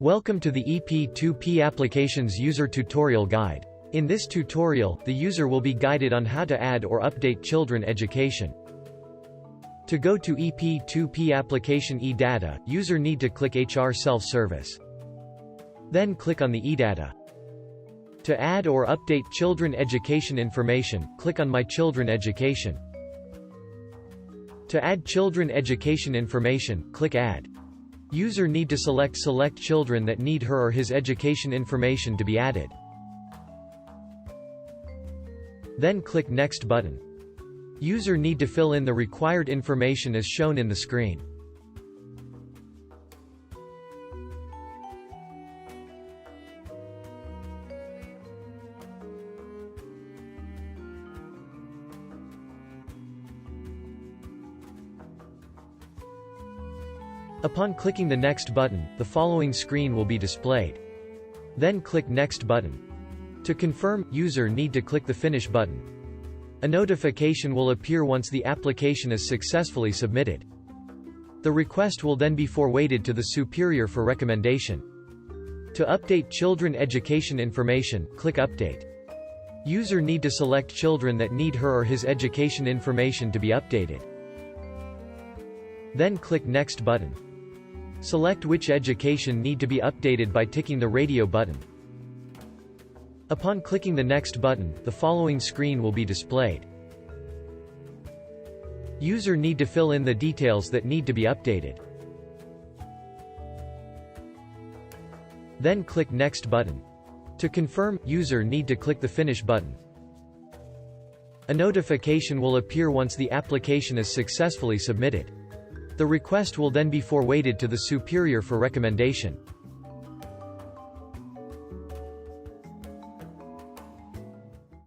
Welcome to the eP2P Applications User Tutorial Guide. In this tutorial, the user will be guided on how to add or update children education. To go to eP2P Application eData, user need to click HR Self-Service. Then click on the eData. To add or update children education information, click on My Children Education. To add children education information, click Add. User need to select children that need her or his education information to be added. Then click Next button. User need to fill in the required information as shown in the screen. Upon clicking the Next button, the following screen will be displayed. Then click Next button. To confirm, user need to click the Finish button. A notification will appear once the application is successfully submitted. The request will then be forwarded to the superior for recommendation. To update children education information, click Update. User need to select children that need her or his education information to be updated. Then click Next button. Select which education need to be updated by ticking the radio button. Upon clicking the Next button, the following screen will be displayed. User need to fill in the details that need to be updated. Then click Next button. To confirm, user need to click the Finish button. A notification will appear once the application is successfully submitted. The request will then be forwarded to the superior for recommendation.